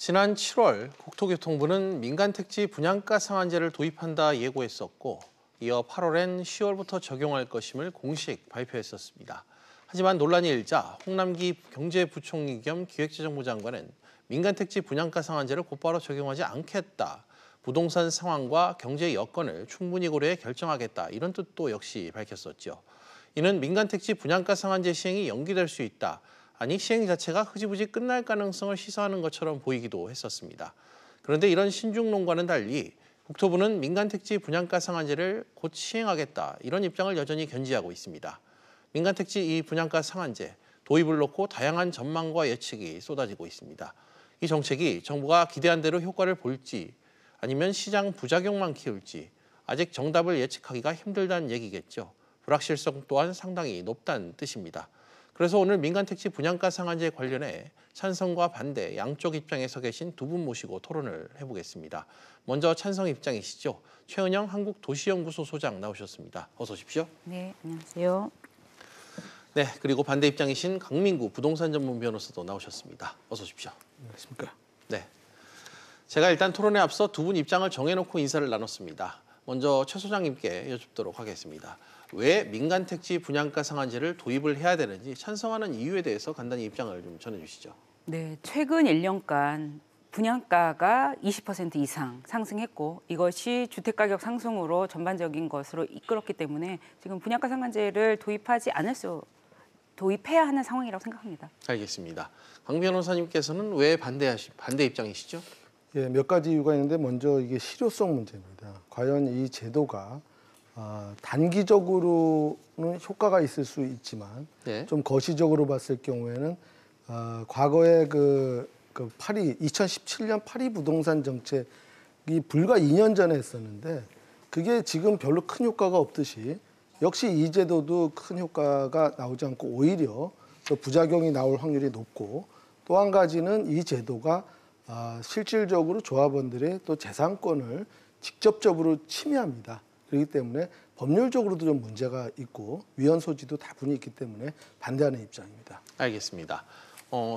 지난 7월 국토교통부는 민간택지 분양가 상한제를 도입한다 예고했었고 이어 8월엔 10월부터 적용할 것임을 공식 발표했었습니다. 하지만 논란이 일자 홍남기 경제부총리 겸 기획재정부 장관은 민간택지 분양가 상한제를 곧바로 적용하지 않겠다. 부동산 상황과 경제 여건을 충분히 고려해 결정하겠다. 이런 뜻도 역시 밝혔었죠. 이는 민간택지 분양가 상한제 시행이 연기될 수 있다. 아니 시행 자체가 흐지부지 끝날 가능성을 시사하는 것처럼 보이기도 했었습니다. 그런데 이런 신중론과는 달리 국토부는 민간택지 분양가 상한제를 곧 시행하겠다. 이런 입장을 여전히 견지하고 있습니다. 민간택지 이 분양가 상한제, 도입을 놓고 다양한 전망과 예측이 쏟아지고 있습니다. 이 정책이 정부가 기대한 대로 효과를 볼지 아니면 시장 부작용만 키울지 아직 정답을 예측하기가 힘들다는 얘기겠죠. 불확실성 또한 상당히 높다는 뜻입니다. 그래서 오늘 민간택지 분양가 상한제 관련해 찬성과 반대 양쪽 입장에 서 계신 두 분 모시고 토론을 해보겠습니다. 먼저 찬성 입장이시죠. 최은영 한국도시연구소 소장 나오셨습니다. 어서 오십시오. 네, 안녕하세요. 네, 그리고 반대 입장이신 강민구 부동산 전문 변호사도 나오셨습니다. 어서 오십시오. 안녕하십니까. 네, 제가 일단 토론에 앞서 두 분 입장을 정해놓고 인사를 나눴습니다. 먼저 최 소장님께 여쭙도록 하겠습니다. 왜 민간택지 분양가 상한제를 도입을 해야 되는지 찬성하는 이유에 대해서 간단히 입장을 좀 전해주시죠. 네, 최근 1년간 분양가가 20% 이상 상승했고 이것이 주택가격 상승으로 전반적인 것으로 이끌었기 때문에 지금 분양가 상한제를 도입해야 하는 상황이라고 생각합니다. 알겠습니다. 강 변호사님께서는 왜 반대 입장이시죠? 예, 몇 가지 이유가 있는데 먼저 이게 실효성 문제입니다. 과연 이 제도가 단기적으로는 효과가 있을 수 있지만 네. 좀 거시적으로 봤을 경우에는 과거에 2017년 파리 부동산 정책이 불과 2년 전에 했었는데 그게 지금 별로 큰 효과가 없듯이 역시 이 제도도 큰 효과가 나오지 않고 오히려 또 부작용이 나올 확률이 높고 또 한 가지는 이 제도가 실질적으로 조합원들의 또 재산권을 직접적으로 침해합니다. 그렇기 때문에 법률적으로도 좀 문제가 있고 위헌 소지도 다분히 있기 때문에 반대하는 입장입니다. 알겠습니다.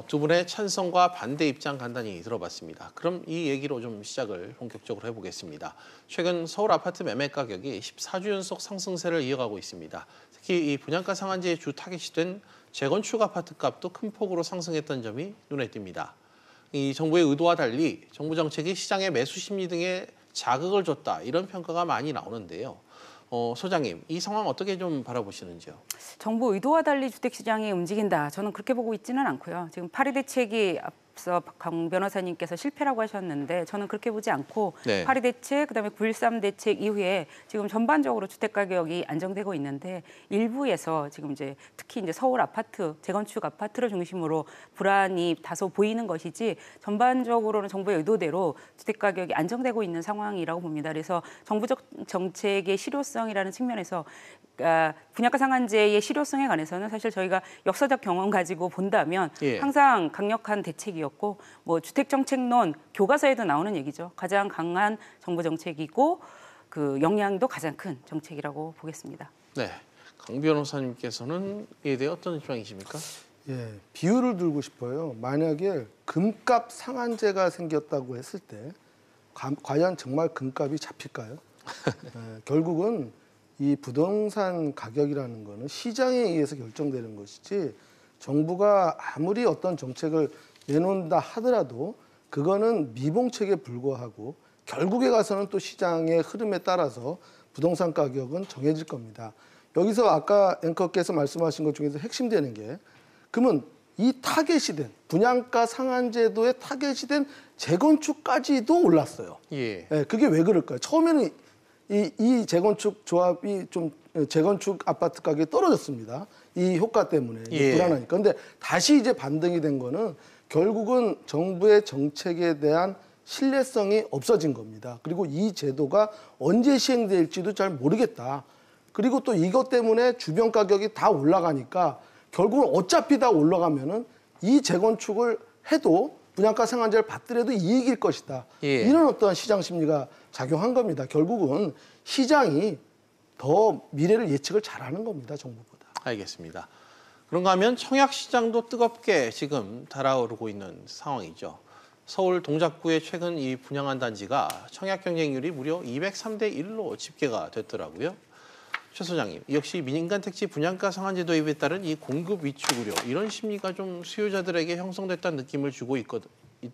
두 분의 찬성과 반대 입장 간단히 들어봤습니다. 그럼 이 얘기로 좀 시작을 본격적으로 해보겠습니다. 최근 서울 아파트 매매 가격이 14주 연속 상승세를 이어가고 있습니다. 특히 이 분양가 상한제의 주 타깃이 된 재건축 아파트 값도 큰 폭으로 상승했던 점이 눈에 띕니다. 이 정부의 의도와 달리 정부 정책이 시장의 매수 심리 등에 자극을 줬다 이런 평가가 많이 나오는데요. 소장님, 이 상황 어떻게 좀 바라보시는지요? 정부 의도와 달리 주택시장이 움직인다. 저는 그렇게 보고 있지는 않고요. 지금 파리 대책이 앞서 강 변호사님께서 실패라고 하셨는데 저는 그렇게 보지 않고 네. 파리 대책, 그다음에 9.13 대책 이후에 지금 전반적으로 주택 가격이 안정되고 있는데 일부에서 지금 특히 서울 아파트, 재건축 아파트를 중심으로 불안이 다소 보이는 것이지 전반적으로는 정부의 의도대로 주택 가격이 안정되고 있는 상황이라고 봅니다. 그래서 정부적 정책의 실효성이라는 측면에서 분양가 상한제의 실효성에 관해서는 사실 저희가 역사적 경험 가지고 본다면 항상 강력한 대책이었고 주택정책론 교과서에도 나오는 얘기죠. 가장 강한 정부 정책이고 그 영향도 가장 큰 정책이라고 보겠습니다. 네, 강 변호사님께서는 이에 대해 어떤 입장이십니까? 예, 비유를 들고 싶어요. 만약에 금값 상한제가 생겼다고 했을 때 과연 정말 금값이 잡힐까요? 결국은 이 부동산 가격이라는 거는 시장에 의해서 결정되는 것이지 정부가 아무리 어떤 정책을 내놓는다 하더라도 그거는 미봉책에 불과하고 결국에 가서는 또 시장의 흐름에 따라서 부동산 가격은 정해질 겁니다. 여기서 아까 앵커께서 말씀하신 것 중에서 핵심되는 게 그러면 이 타겟이 된 분양가 상한제도의 타겟이 된 재건축까지도 올랐어요. 예. 네, 그게 왜 그럴까요? 처음에는 이 재건축 조합이 좀 재건축 아파트 가격이 떨어졌습니다. 이 효과 때문에 불안하니까. 그런데 다시 이제 반등이 된 거는 결국은 정부의 정책에 대한 신뢰성이 없어진 겁니다. 그리고 이 제도가 언제 시행될지도 잘 모르겠다. 그리고 또 이것 때문에 주변 가격이 다 올라가니까 결국은 어차피 다 올라가면은 이 재건축을 해도 분양가 상한제를 받더라도 이익일 것이다. 이런 어떤 시장 심리가 작용한 겁니다. 결국은 시장이 더 미래를 예측을 잘하는 겁니다. 정부보다. 알겠습니다. 그런가 하면 청약 시장도 뜨겁게 지금 달아오르고 있는 상황이죠. 서울 동작구에 최근 이 분양한 단지가 청약 경쟁률이 무려 203대 1로 집계가 됐더라고요. 최 소장님, 역시 민간 택지 분양가 상한제 도입에 따른 이 공급 위축 우려, 이런 심리가 좀 수요자들에게 형성됐다는 느낌을 주고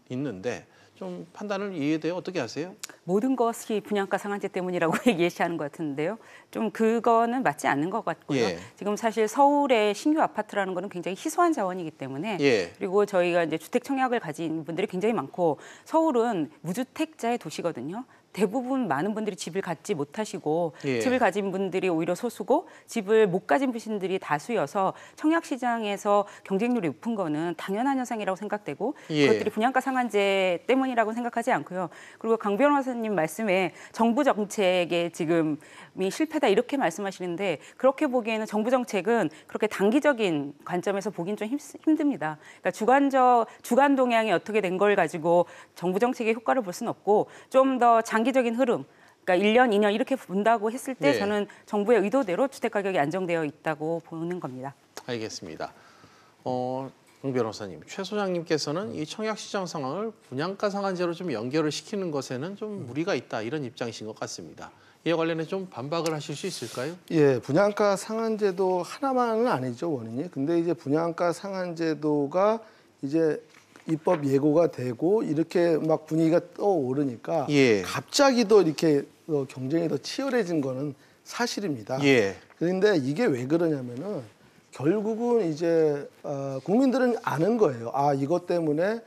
있는데 좀 판단을 이에 대해 어떻게 하세요? 모든 것이 분양가 상한제 때문이라고 예시하는 것 같은데요. 좀 그거는 맞지 않는 것 같고요. 예. 지금 사실 서울의 신규 아파트라는 거는 굉장히 희소한 자원이기 때문에 예. 그리고 저희가 이제 주택 청약을 가진 분들이 굉장히 많고 서울은 무주택자의 도시거든요. 대부분 많은 분들이 집을 갖지 못하시고 예. 집을 가진 분들이 오히려 소수고 집을 못 가진 분들이 다수여서 청약 시장에서 경쟁률이 높은 거는 당연한 현상이라고 생각되고 예. 그것들이 분양가 상한제 때문이라고 생각하지 않고요. 그리고 강 변호사님 말씀에 정부 정책에 지금이 실패다 이렇게 말씀하시는데 그렇게 보기에는 정부 정책은 그렇게 단기적인 관점에서 보긴 좀 힘듭니다. 그러니까 주간 동향이 어떻게 된 걸 가지고 정부 정책의 효과를 볼 수는 없고 좀 더 장기적인 흐름, 그러니까 1년, 2년 이렇게 본다고 했을 때 네. 저는 정부의 의도대로 주택 가격이 안정되어 있다고 보는 겁니다. 알겠습니다. 강 변호사님, 최 소장님께서는 이 청약 시장 상황을 분양가 상한제로 좀 연결을 시키는 것에는 좀 무리가 있다, 이런 입장이신 것 같습니다. 이에 관련해 좀 반박을 하실 수 있을까요? 예, 분양가 상한제도 하나만은 아니죠, 원인이. 근데 이제 분양가 상한제도가 이제 입법 예고가 되고 이렇게 막 분위기가 떠오르니까 예. 갑자기 더 이렇게 경쟁이 더 치열해진 거는 사실입니다. 예. 그런데 이게 왜 그러냐면은 결국은 이제 국민들은 아는 거예요. 아, 이것 때문에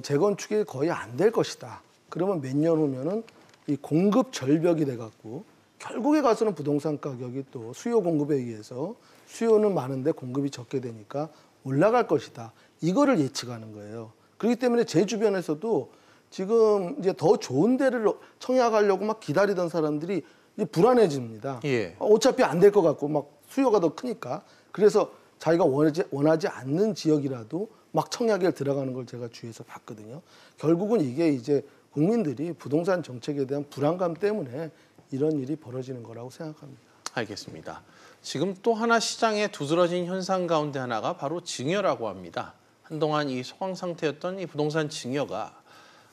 재건축이 거의 안 될 것이다. 그러면 몇 년 후면은 이 공급 절벽이 돼갖고 결국에 가서는 부동산 가격이 또 수요 공급에 의해서 수요는 많은데 공급이 적게 되니까 올라갈 것이다. 이거를 예측하는 거예요. 그렇기 때문에 제 주변에서도 지금 이제 더 좋은 데를 청약하려고 막 기다리던 사람들이 이제 불안해집니다. 예. 어차피 안 될 것 같고 막 수요가 더 크니까. 그래서 자기가 원하지 않는 지역이라도 막 청약에 들어가는 걸 제가 주위에서 봤거든요. 결국은 이게 이제 국민들이 부동산 정책에 대한 불안감 때문에 이런 일이 벌어지는 거라고 생각합니다. 알겠습니다. 지금 또 하나 시장에 두드러진 현상 가운데 하나가 바로 증여라고 합니다. 한동안 이 소강 상태였던 이 부동산 증여가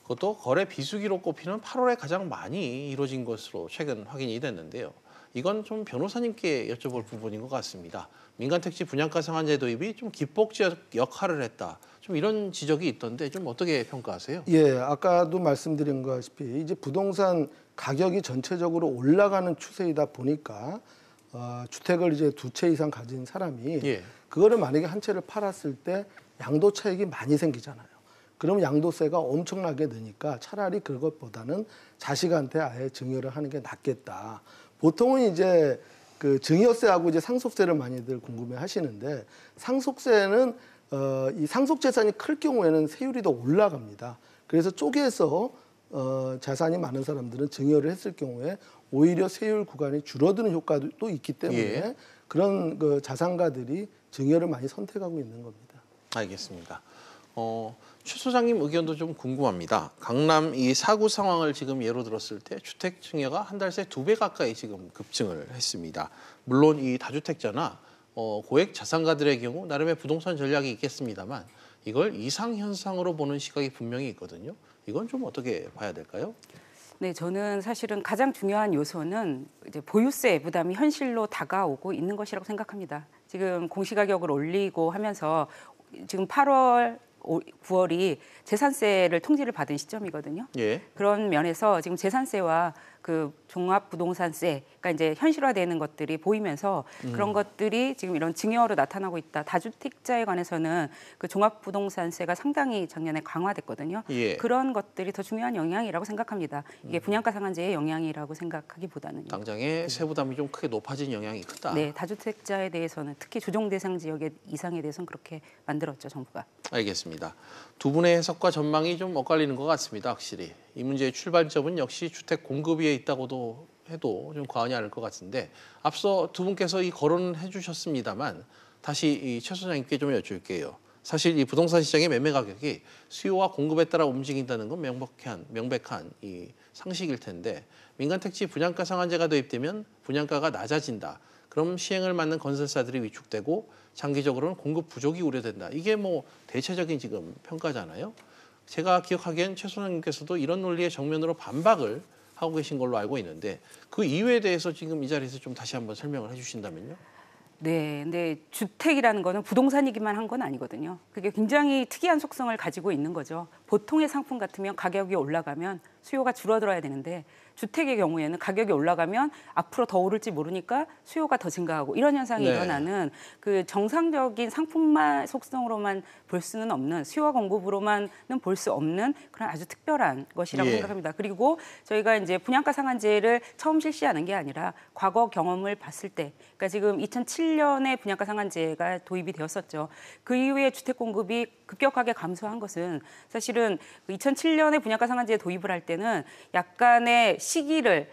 그것도 거래 비수기로 꼽히는 8월에 가장 많이 이루어진 것으로 최근 확인이 됐는데요. 이건 좀 변호사님께 여쭤볼 부분인 것 같습니다. 민간 택지 분양가 상한제 도입이 좀 기폭제약 역할을 했다, 좀 이런 지적이 있던데 좀 어떻게 평가하세요? 예, 아까도 말씀드린 것 같이 이제 부동산 가격이 전체적으로 올라가는 추세이다 보니까 주택을 이제 2채 이상 가진 사람이 예. 그거를 만약에 한 채를 팔았을 때 양도 차익이 많이 생기잖아요. 그럼 양도세가 엄청나게 느니까 차라리 그것보다는 자식한테 아예 증여를 하는 게 낫겠다. 보통은 이제 그 증여세하고 이제 상속세를 많이들 궁금해 하시는데 상속세는 이 상속 재산이 클 경우에는 세율이 더 올라갑니다. 그래서 쪼개서 자산이 많은 사람들은 증여를 했을 경우에 오히려 세율 구간이 줄어드는 효과도 또 있기 때문에 예. 그런 그 자산가들이 증여를 많이 선택하고 있는 겁니다. 알겠습니다. 최 소장님 의견도 좀 궁금합니다. 강남 이 사구 상황을 지금 예로 들었을 때 주택 증여가 한 달 새 2배 가까이 지금 급증을 했습니다. 물론 이 다주택자나 고액 자산가들의 경우 나름의 부동산 전략이 있겠습니다만 이걸 이상 현상으로 보는 시각이 분명히 있거든요. 이건 좀 어떻게 봐야 될까요? 네, 저는 사실은 가장 중요한 요소는 이제 보유세 부담이 현실로 다가오고 있는 것이라고 생각합니다. 지금 공시가격을 올리고 하면서 지금 8월, 9월이 재산세를 통지를 받은 시점이거든요. 예. 그런 면에서 지금 재산세와 그 종합부동산세가 이제 현실화되는 것들이 보이면서 그런 것들이 지금 이런 증여로 나타나고 있다. 다주택자에 관해서는 그 종합부동산세가 상당히 작년에 강화됐거든요. 예. 그런 것들이 더 중요한 영향이라고 생각합니다. 이게 분양가 상한제의 영향이라고 생각하기보다는요. 당장에 세부담이 좀 크게 높아진 영향이 크다. 네, 다주택자에 대해서는 특히 조정 대상 지역의 이상에 대해서는 그렇게 만들었죠, 정부가. 알겠습니다. 두 분의 해석과 전망이 좀 엇갈리는 것 같습니다. 확실히. 이 문제의 출발점은 역시 주택 공급위에 있다고도 해도 좀 과언이 아닐 것 같은데 앞서 두 분께서 이 거론을 해주셨습니다만 다시 이 최 소장님께 좀 여쭐게요. 사실 이 부동산 시장의 매매 가격이 수요와 공급에 따라 움직인다는 건 명백한 이 상식일 텐데 민간 택지 분양가 상한제가 도입되면 분양가가 낮아진다. 그럼 시행을 맡는 건설사들이 위축되고 장기적으로는 공급 부족이 우려된다. 이게 뭐 대체적인 지금 평가잖아요. 제가 기억하기엔 최 소장님께서도 이런 논리에 정면으로 반박을 하고 계신 걸로 알고 있는데 그 이유에 대해서 지금 이 자리에서 좀 다시 한번 설명을 해주신다면요. 네, 근데 주택이라는 거는 부동산이기만 한 건 아니거든요. 그게 굉장히 특이한 속성을 가지고 있는 거죠. 보통의 상품 같으면 가격이 올라가면 수요가 줄어들어야 되는데 주택의 경우에는 가격이 올라가면 앞으로 더 오를지 모르니까 수요가 더 증가하고 이런 현상이 네. 일어나는 그 정상적인 상품만 속성으로만 볼 수는 없는 수요와 공급으로만은 볼 수 없는 그런 아주 특별한 것이라고 예. 생각합니다. 그리고 저희가 이제 분양가 상한제를 처음 실시하는 게 아니라 과거 경험을 봤을 때, 그러니까 지금 2007년에 분양가 상한제가 도입이 되었었죠. 그 이후에 주택 공급이 급격하게 감소한 것은 사실은 2007년에 분양가 상한제 도입을 할 때는 약간의 시기를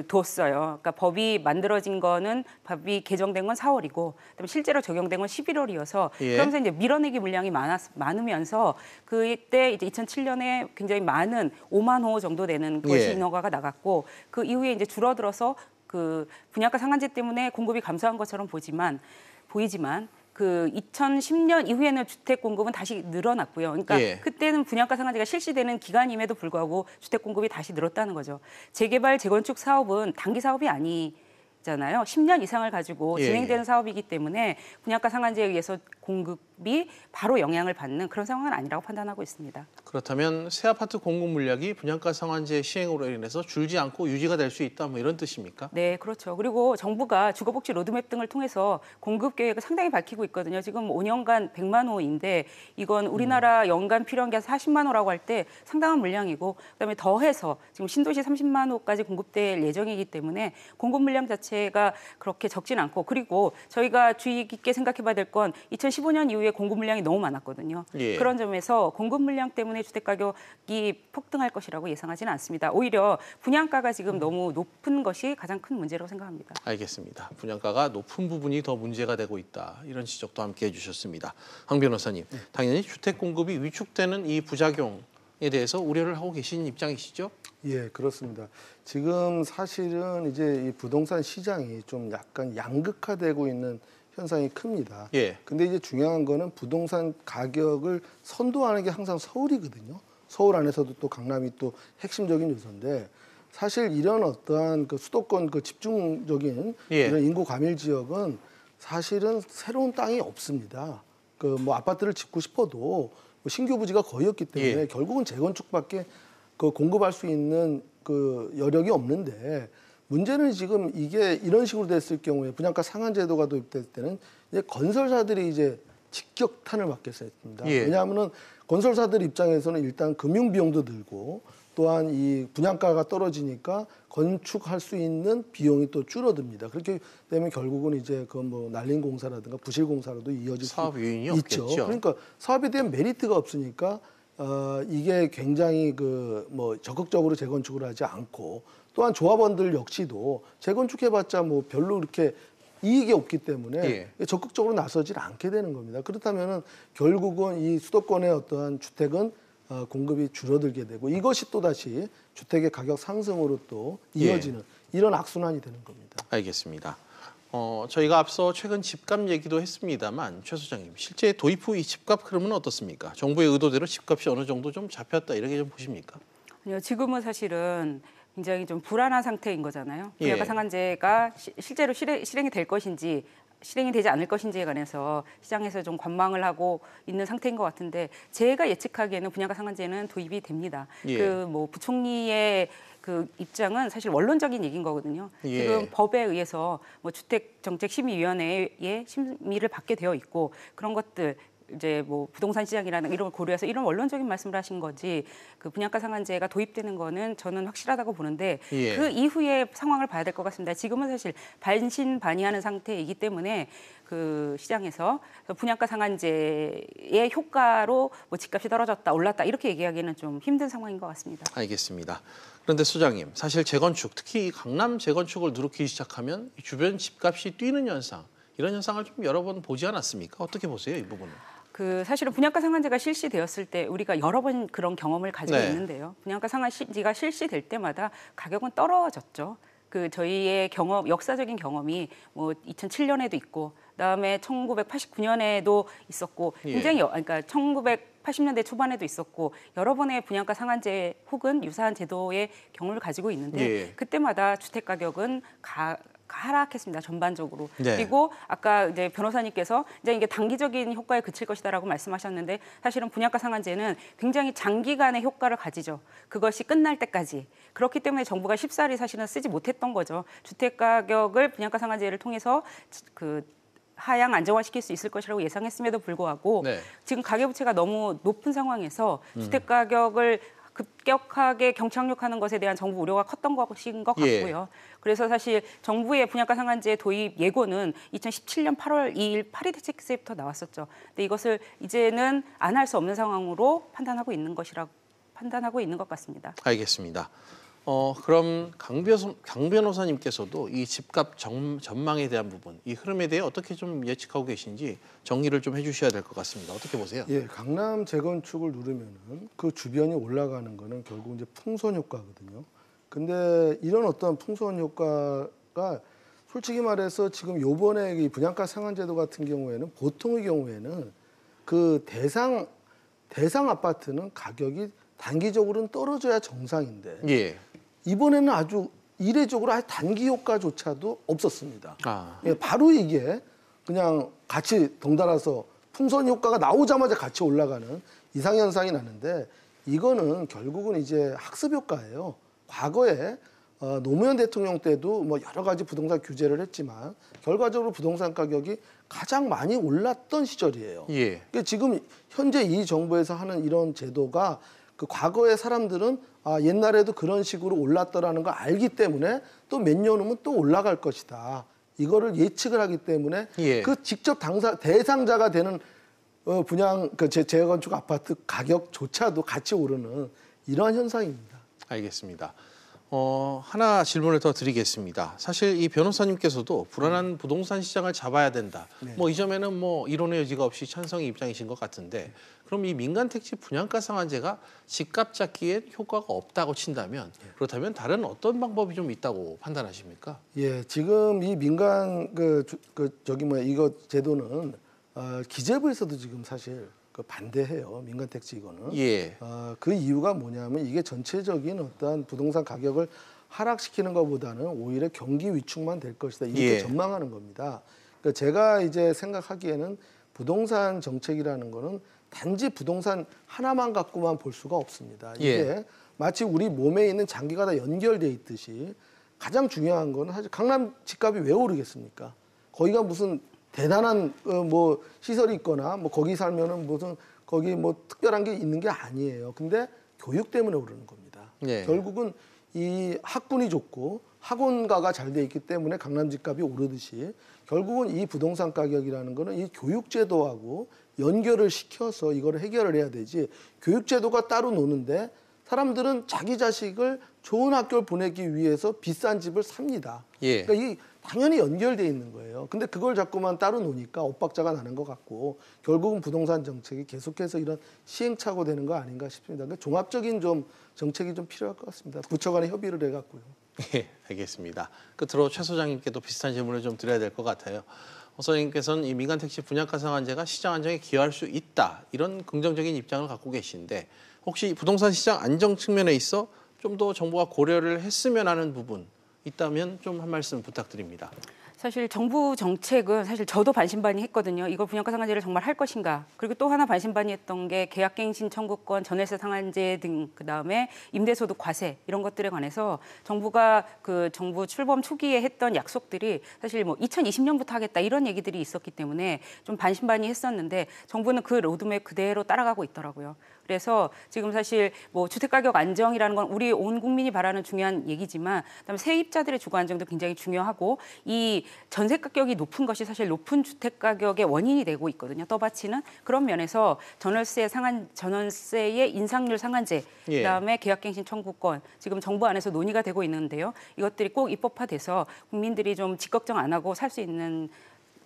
뒀어요. 그러니까 법이 만들어진 거는 법이 개정된 건 4월이고, 그다음에 실제로 적용된 건 11월이어서 예. 그러면서 이제 밀어내기 물량이 많으면서 그때 이제 2007년에 굉장히 많은 5만 호 정도 되는 것이 예. 인허가가 나갔고 그 이후에 이제 줄어들어서 그 분양가 상한제 때문에 공급이 감소한 것처럼 보이지만 그 2010년 이후에는 주택 공급은 다시 늘어났고요. 그러니까 예. 그때는 분양가 상한제가 실시되는 기간임에도 불구하고 주택 공급이 다시 늘었다는 거죠. 재개발, 재건축 사업은 단기 사업이 아니잖아요. 10년 이상을 가지고 예, 진행되는 예. 사업이기 때문에 분양가 상한제에 의해서 공급이 바로 영향을 받는 그런 상황은 아니라고 판단하고 있습니다. 그렇다면 새 아파트 공급 물량이 분양가 상한제 시행으로 인해서 줄지 않고 유지가 될 수 있다 뭐 이런 뜻입니까? 네, 그렇죠. 그리고 정부가 주거복지 로드맵 등을 통해서 공급 계획을 상당히 밝히고 있거든요. 지금 5년간 100만 호인데 이건 우리나라 연간 필요한 게 40만 호라고 할 때 상당한 물량이고 그다음에 더해서 지금 신도시 30만 호까지 공급될 예정이기 때문에 공급 물량 자체가 그렇게 적진 않고 그리고 저희가 주의 깊게 생각해 봐야 될 건 2015년 이후에 공급 물량이 너무 많았거든요. 예. 그런 점에서 공급 물량 때문에 주택 가격이 폭등할 것이라고 예상하지는 않습니다. 오히려 분양가가 지금 너무 높은 것이 가장 큰 문제라고 생각합니다. 알겠습니다. 분양가가 높은 부분이 더 문제가 되고 있다. 이런 지적도 함께 해주셨습니다. 황 변호사님, 당연히 주택 공급이 위축되는 이 부작용에 대해서 우려를 하고 계신 입장이시죠? 예, 그렇습니다. 지금 사실은 이제 이 부동산 시장이 좀 약간 양극화되고 있는 현상이 큽니다. 예. 근데 이제 중요한 거는 부동산 가격을 선도하는 게 항상 서울이거든요. 서울 안에서도 또 강남이 또 핵심적인 요소인데 사실 이런 어떠한 그 수도권 그 집중적인 예. 이런 인구 과밀 지역은 사실은 새로운 땅이 없습니다. 그 뭐 아파트를 짓고 싶어도 뭐 신규 부지가 거의 없기 때문에 예. 결국은 재건축밖에 그 공급할 수 있는 그 여력이 없는데 문제는 지금 이게 이런 식으로 됐을 경우에 분양가 상한 제도가 도입될 때는 이제 건설사들이 이제 직격탄을 맞겠습니다. 예. 왜냐하면은 건설사들 입장에서는 일단 금융 비용도 들고 또한 이 분양가가 떨어지니까 건축할 수 있는 비용이 또 줄어듭니다. 그렇게 되면 결국은 이제 그 뭐 날림 공사라든가 부실 공사로도 이어질 사업 수 요인이 있죠. 없겠죠. 그러니까 사업에 대한 메리트가 없으니까 이게 굉장히 그 뭐 적극적으로 재건축을 하지 않고 또한 조합원들 역시도 재건축해봤자 뭐 별로 이렇게 이익이 없기 때문에 예. 적극적으로 나서질 않게 되는 겁니다. 그렇다면은 결국은 이 수도권의 어떠한 주택은 공급이 줄어들게 되고 이것이 또 다시 주택의 가격 상승으로 또 이어지는 이런 악순환이 되는 겁니다. 알겠습니다. 저희가 앞서 최근 집값 얘기도 했습니다만 최 소장님, 실제 도입 후 이 집값 흐름은 어떻습니까? 정부의 의도대로 집값이 어느 정도 좀 잡혔다 이렇게 좀 보십니까? 아니요, 지금은 사실은 굉장히 좀 불안한 상태인 거잖아요. 예. 분양가 상한제가 실제로 실행이 될 것인지 실행이 되지 않을 것인지에 관해서 시장에서 좀 관망을 하고 있는 상태인 것 같은데 제가 예측하기에는 분양가 상한제는 도입이 됩니다. 예. 그 뭐 부총리의 그 입장은 사실 원론적인 얘기인 거거든요. 예. 지금 법에 의해서 뭐 주택정책심의위원회의 심의를 받게 되어 있고 그런 것들 이제 뭐 부동산 시장이라는 이런 걸 고려해서 이런 원론적인 말씀을 하신 거지 그 분양가 상한제가 도입되는 거는 저는 확실하다고 보는데 예. 그 이후의 상황을 봐야 될 것 같습니다. 지금은 사실 반신반의하는 상태이기 때문에 그 시장에서 분양가 상한제의 효과로 뭐 집값이 떨어졌다 올랐다 이렇게 얘기하기는 좀 힘든 상황인 것 같습니다. 알겠습니다. 그런데 소장님, 사실 재건축, 특히 강남 재건축을 누르기 시작하면 주변 집값이 뛰는 현상, 이런 현상을 좀 여러 번 보지 않았습니까? 어떻게 보세요, 이 부분은? 그 사실은 분양가 상한제가 실시되었을 때 우리가 여러 번 그런 경험을 가지고 네. 있는데요. 분양가 상한제가 실시될 때마다 가격은 떨어졌죠. 그 저희의 경험, 역사적인 경험이 뭐 2007년에도 있고, 그다음에 1989년에도 있었고, 예. 굉장히 그러니까 80년대 초반에도 있었고 여러 번의 분양가 상한제 혹은 유사한 제도의 경우를 가지고 있는데 예. 그때마다 주택 가격은 하락했습니다. 전반적으로. 네. 그리고 아까 이제 변호사님께서 이제 이게 단기적인 효과에 그칠 것이다라고 말씀하셨는데 사실은 분양가 상한제는 굉장히 장기간의 효과를 가지죠. 그것이 끝날 때까지. 그렇기 때문에 정부가 쉽사리 사실은 쓰지 못했던 거죠. 주택 가격을 분양가 상한제를 통해서 하향 안정화시킬 수 있을 것이라고 예상했음에도 불구하고 네. 지금 가계부채가 너무 높은 상황에서 주택 가격을 급격하게 경착륙하는 것에 대한 정부 우려가 컸던 것인 것 예. 같고요. 그래서 사실 정부의 분양가 상한제 도입 예고는 2017년 8월 2일 파리 대책세부터 나왔었죠. 근데 이것을 이제는 안 할 수 없는 상황으로 판단하고 있는 것 같습니다. 알겠습니다. 그럼 강 변호사님께서도 이 집값 전망에 대한 부분, 이 흐름에 대해 어떻게 좀 예측하고 계신지 정리를 좀 해주셔야 될 것 같습니다. 어떻게 보세요? 예, 강남 재건축을 누르면은 그 주변이 올라가는 거는 결국 이제 풍선 효과거든요. 근데 이런 어떤 풍선 효과가 솔직히 말해서 지금 요번에 이 분양가 상한제도 같은 경우에는 보통의 경우에는 그 대상 아파트는 가격이 단기적으로는 떨어져야 정상인데 예. 이번에는 아주 이례적으로 아예 단기 효과조차도 없었습니다. 아. 예, 바로 이게 그냥 같이 덩달아서 풍선 효과가 나오자마자 같이 올라가는 이상현상이 나는데 이거는 결국은 이제 학습 효과예요. 과거에 노무현 대통령 때도 뭐 여러 가지 부동산 규제를 했지만 결과적으로 부동산 가격이 가장 많이 올랐던 시절이에요. 예. 그러니까 지금 현재 이 정부에서 하는 이런 제도가 그 과거의 사람들은 옛날에도 그런 식으로 올랐더라는 걸 알기 때문에 또 몇 년 후면 또 올라갈 것이다. 이거를 예측을 하기 때문에 예. 그 직접 대상자가 되는 재건축 아파트 가격조차도 같이 오르는 이러한 현상입니다. 알겠습니다. 하나 질문을 더 드리겠습니다. 사실 이 변호사님께서도 불안한 부동산 시장을 잡아야 된다. 네. 이 점에는 이론의 여지가 없이 찬성의 입장이신 것 같은데 그럼 이 민간 택지 분양가 상한제가 집값 잡기에 효과가 없다고 친다면 그렇다면 다른 어떤 방법이 좀 있다고 판단하십니까? 예, 지금 이 민간 이거 제도는 기재부에서도 지금 사실 반대해요. 민간 택지 이거는. 예. 그 이유가 뭐냐면 이게 전체적인 어떠한 부동산 가격을 하락시키는 것보다는 오히려 경기 위축만 될 것이다. 이렇게 예. 전망하는 겁니다. 그러니까 제가 이제 생각하기에는 부동산 정책이라는 거는 단지 부동산 하나만 갖고만 볼 수가 없습니다. 이게 예. 마치 우리 몸에 있는 장기가 다 연결돼 있듯이 가장 중요한 거는 사실 강남 집값이 왜 오르겠습니까? 거기가 무슨 대단한 시설이 있거나 거기 살면은 무슨 거기 특별한 게 있는 게 아니에요. 근데 교육 때문에 오르는 겁니다. 예. 결국은 이 학군이 좋고 학원가가 잘 돼 있기 때문에 강남 집값이 오르듯이 결국은 이 부동산 가격이라는 거는 이 교육제도하고 연결을 시켜서 이거를 해결을 해야 되지 교육제도가 따로 노는데 사람들은 자기 자식을 좋은 학교를 보내기 위해서 비싼 집을 삽니다. 예. 그러니까 이 당연히 연결돼 있는 거예요. 근데 그걸 자꾸만 따로 노니까 엇박자가 나는 것 같고 결국은 부동산 정책이 계속해서 이런 시행착오 되는 거 아닌가 싶습니다. 그러니까 종합적인 정책이 좀 필요할 것 같습니다. 부처 간에 협의를 해갖고요. 예, 알겠습니다. 끝으로 최 소장님께도 비슷한 질문을 좀 드려야 될 것 같아요. 소장님께서는 이 민간 택지 분양가 상한제가 시장 안정에 기여할 수 있다 이런 긍정적인 입장을 갖고 계신데 혹시 부동산 시장 안정 측면에 있어 좀 더 정부가 고려를 했으면 하는 부분 있다면 좀 한 말씀 부탁드립니다. 사실 정부 정책은 사실 저도 반신반의했거든요. 이걸 분양가 상한제를 정말 할 것인가. 그리고 또 하나 반신반의했던 게 계약갱신 청구권, 전월세 상한제 등 그다음에 임대소득 과세 이런 것들에 관해서 정부가 정부 출범 초기에 했던 약속들이 사실 2020년부터 하겠다 이런 얘기들이 있었기 때문에 좀 반신반의했었는데 정부는 그 로드맵 그대로 따라가고 있더라고요. 그래서 지금 사실 주택가격 안정이라는 건 우리 온 국민이 바라는 중요한 얘기지만 그다음에 세입자들의 주거 안정도 굉장히 중요하고 이 전세 가격이 높은 것이 사실 높은 주택 가격의 원인이 되고 있거든요. 떠받치는 그런 면에서 전월세의 인상률 상한제, 예. 그다음에 계약갱신 청구권 지금 정부 안에서 논의가 되고 있는데요. 이것들이 꼭 입법화돼서 국민들이 좀 집 걱정 안 하고 살 수 있는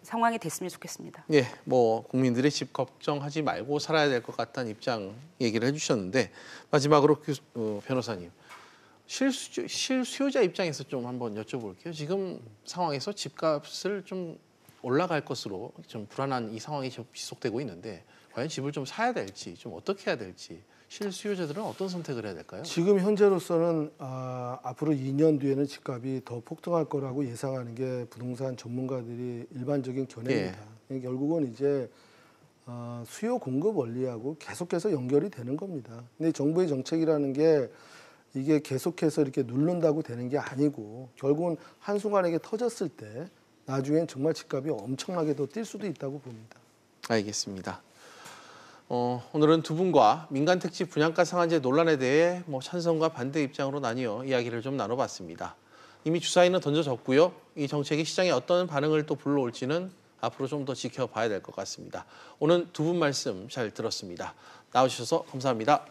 상황이 됐으면 좋겠습니다. 예, 국민들의 집 걱정하지 말고 살아야 될 것 같다는 입장 얘기를 해주셨는데 마지막으로 변호사님 실수요자 입장에서 좀 한번 여쭤볼게요. 지금 상황에서 집값을 좀 올라갈 것으로 좀 불안한 이 상황이 좀 지속되고 있는데 과연 집을 좀 사야 될지, 좀 어떻게 해야 될지, 실수요자들은 어떤 선택을 해야 될까요? 지금 현재로서는 앞으로 2년 뒤에는 집값이 더 폭등할 거라고 예상하는 게 부동산 전문가들이 일반적인 견해입니다. 결국은 이제 수요 공급 원리하고 계속해서 연결이 되는 겁니다. 근데 정부의 정책이라는 게 이게 계속해서 이렇게 누른다고 되는 게 아니고 결국은 한순간에 이게 터졌을 때 나중엔 정말 집값이 엄청나게 더 뛸 수도 있다고 봅니다. 알겠습니다. 오늘은 두 분과 민간택지 분양가 상한제 논란에 대해 찬성과 반대 입장으로 나뉘어 이야기를 좀 나눠봤습니다. 이미 주사위는 던져졌고요. 이 정책이 시장에 어떤 반응을 또 불러올지는 앞으로 좀 더 지켜봐야 될 것 같습니다. 오늘 두 분 말씀 잘 들었습니다. 나와주셔서 감사합니다.